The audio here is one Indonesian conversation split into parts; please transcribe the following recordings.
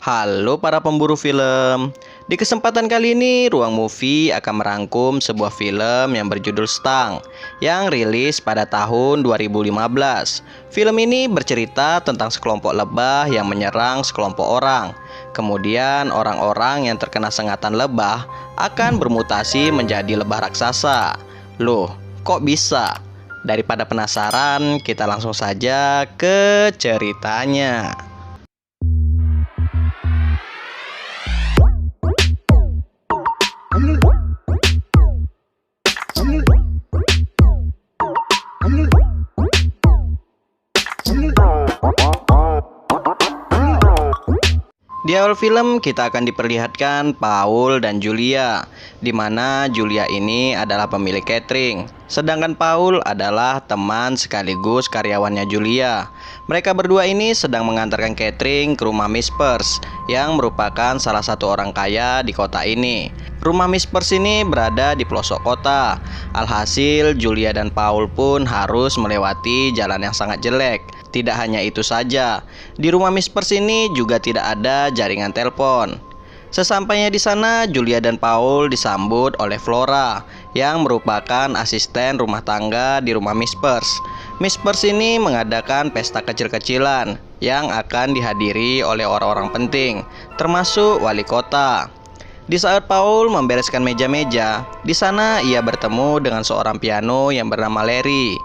Halo para pemburu film. Di kesempatan kali ini Ruang Movie akan merangkum sebuah film yang berjudul Stang yang rilis pada tahun 2015. Film ini bercerita tentang sekelompok lebah yang menyerang sekelompok orang. Kemudian orang-orang yang terkena sengatan lebah akan bermutasi menjadi lebah raksasa. Loh, kok bisa? Daripada penasaran, kita langsung saja ke ceritanya. Di awal film kita akan diperlihatkan Paul dan Julia, di mana Julia ini adalah pemilik catering, sedangkan Paul adalah teman sekaligus karyawannya Julia. Mereka berdua ini sedang mengantarkan catering ke rumah Miss Purse yang merupakan salah satu orang kaya di kota ini. Rumah Miss Purse ini berada di pelosok kota. Alhasil Julia dan Paul pun harus melewati jalan yang sangat jelek. Tidak hanya itu saja, di rumah Miss Purse ini juga tidak ada jaringan telepon. Sesampainya di sana, Julia dan Paul disambut oleh Flora yang merupakan asisten rumah tangga di rumah Miss Purse. Miss Purse ini mengadakan pesta kecil-kecilan yang akan dihadiri oleh orang-orang penting, termasuk wali kota. Di saat Paul membereskan meja-meja, di sana ia bertemu dengan seorang piano yang bernama Larry.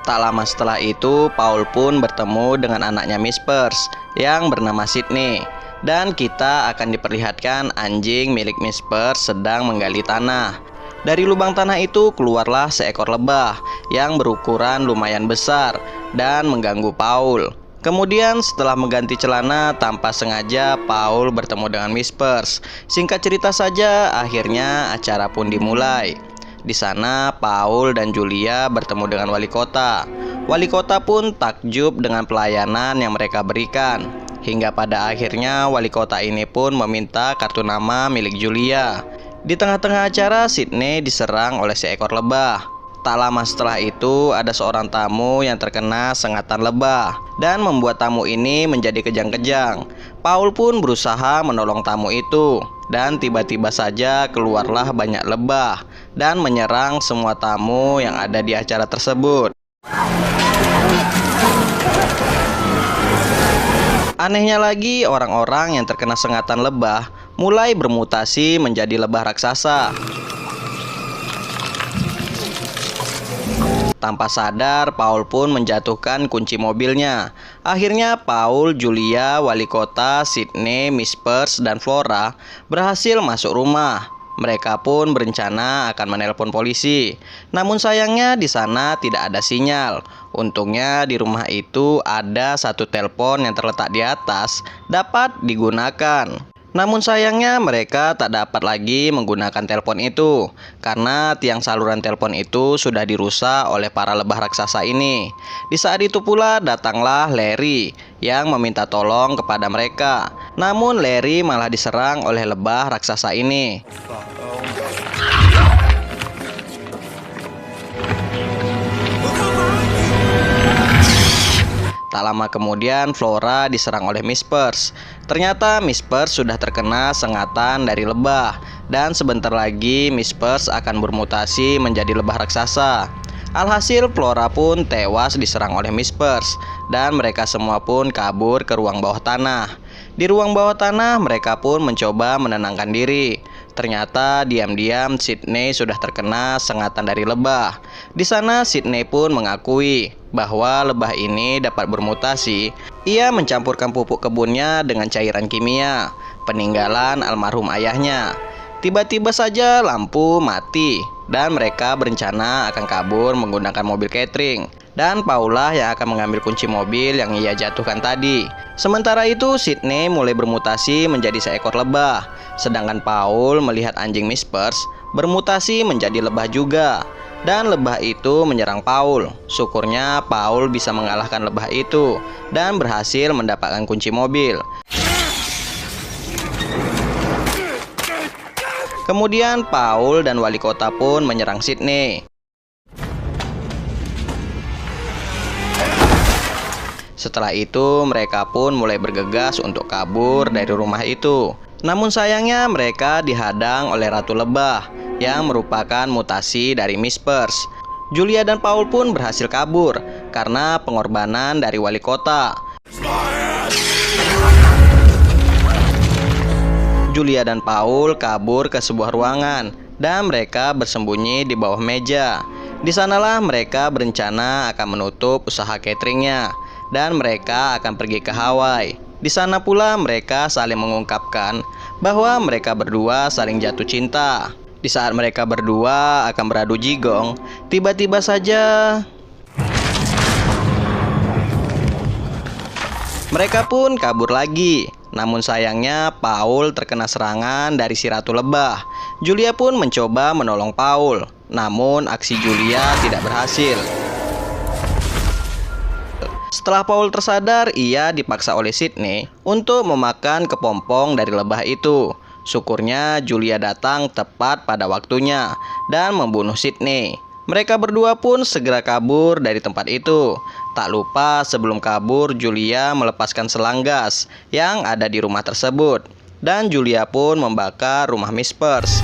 Tak lama setelah itu, Paul pun bertemu dengan anaknya Miss Purse yang bernama Sydney. Dan kita akan diperlihatkan anjing milik Miss Purse sedang menggali tanah. Dari lubang tanah itu keluarlah seekor lebah yang berukuran lumayan besar dan mengganggu Paul. Kemudian setelah mengganti celana, tanpa sengaja Paul bertemu dengan Miss Purse. Singkat cerita saja, akhirnya acara pun dimulai. Di sana Paul dan Julia bertemu dengan wali kota. Wali kota pun takjub dengan pelayanan yang mereka berikan. Hingga pada akhirnya wali kota ini pun meminta kartu nama milik Julia. Di tengah-tengah acara, Sydney diserang oleh seekor lebah. Tak lama setelah itu ada seorang tamu yang terkena sengatan lebah dan membuat tamu ini menjadi kejang-kejang. Paul pun berusaha menolong tamu itu dan tiba-tiba saja keluarlah banyak lebah dan menyerang semua tamu yang ada di acara tersebut. Anehnya lagi, orang-orang yang terkena sengatan lebah mulai bermutasi menjadi lebah raksasa. Tanpa sadar, Paul pun menjatuhkan kunci mobilnya. Akhirnya Paul, Julia, wali kota, Sydney, Miss Purse, dan Flora berhasil masuk rumah. Mereka pun berencana akan menelpon polisi. Namun sayangnya di sana tidak ada sinyal. Untungnya di rumah itu ada satu telepon yang terletak di atas dapat digunakan. Namun sayangnya mereka tak dapat lagi menggunakan telepon itu karena tiang saluran telepon itu sudah dirusak oleh para lebah raksasa ini. Di saat itu pula datanglah Larry yang meminta tolong kepada mereka. Namun Larry malah diserang oleh lebah raksasa ini. Tak lama kemudian Flora diserang oleh Miss Purse. Ternyata Miss Purse sudah terkena sengatan dari lebah dan sebentar lagi Miss Purse akan bermutasi menjadi lebah raksasa. Alhasil Flora pun tewas diserang oleh Miss Purse dan mereka semua pun kabur ke ruang bawah tanah. Di ruang bawah tanah mereka pun mencoba menenangkan diri. Ternyata diam-diam Sydney sudah terkena sengatan dari lebah. Di sana Sydney pun mengakui bahwa lebah ini dapat bermutasi. Ia mencampurkan pupuk kebunnya dengan cairan kimia peninggalan almarhum ayahnya. Tiba-tiba saja lampu mati dan mereka berencana akan kabur menggunakan mobil catering. Dan Paula yang akan mengambil kunci mobil yang ia jatuhkan tadi. Sementara itu Sydney mulai bermutasi menjadi seekor lebah. Sedangkan Paul melihat anjing Miss Purse bermutasi menjadi lebah juga. Dan lebah itu menyerang Paul. Syukurnya Paul bisa mengalahkan lebah itu dan berhasil mendapatkan kunci mobil. Kemudian Paul dan wali kota pun menyerang Sydney. Setelah itu mereka pun mulai bergegas untuk kabur dari rumah itu. Namun sayangnya mereka dihadang oleh Ratu Lebah yang merupakan mutasi dari Mispers. Julia dan Paul pun berhasil kabur karena pengorbanan dari wali kota. Julia dan Paul kabur ke sebuah ruangan dan mereka bersembunyi di bawah meja. Di sanalah mereka berencana akan menutup usaha cateringnya dan mereka akan pergi ke Hawaii. Di sana pula mereka saling mengungkapkan bahwa mereka berdua saling jatuh cinta. Di saat mereka berdua akan beradu jigong, tiba-tiba saja mereka pun kabur lagi. Namun sayangnya Paul terkena serangan dari si Ratu Lebah. Julia pun mencoba menolong Paul, namun aksi Julia tidak berhasil. Setelah Paul tersadar, ia dipaksa oleh Sydney untuk memakan kepompong dari lebah itu. Syukurnya Julia datang tepat pada waktunya dan membunuh Sydney. Mereka berdua pun segera kabur dari tempat itu. Tak lupa sebelum kabur Julia melepaskan selang gas yang ada di rumah tersebut. Dan Julia pun membakar rumah Mispers.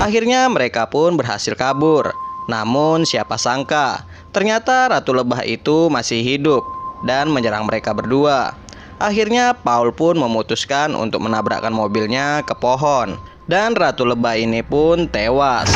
Akhirnya mereka pun berhasil kabur. Namun siapa sangka ternyata Ratu Lebah itu masih hidup dan menyerang mereka berdua. Akhirnya Paul pun memutuskan untuk menabrakkan mobilnya ke pohon dan Ratu Lebah ini pun tewas.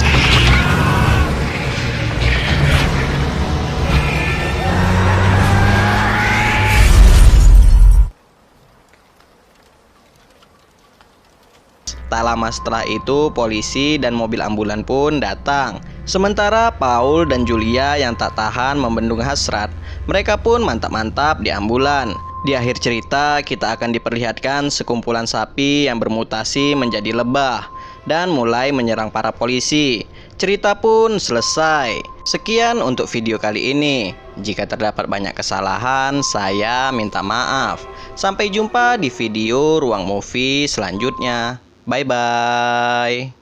Tak lama setelah itu polisi dan mobil ambulan pun datang. Sementara Paul dan Julia yang tak tahan membendung hasrat, mereka pun mantap-mantap di ambulan. Di akhir cerita kita akan diperlihatkan sekumpulan sapi yang bermutasi menjadi lebah dan mulai menyerang para polisi. Cerita pun selesai. Sekian untuk video kali ini. Jika terdapat banyak kesalahan, saya minta maaf. Sampai jumpa di video Ruang Movie selanjutnya. Bye-bye.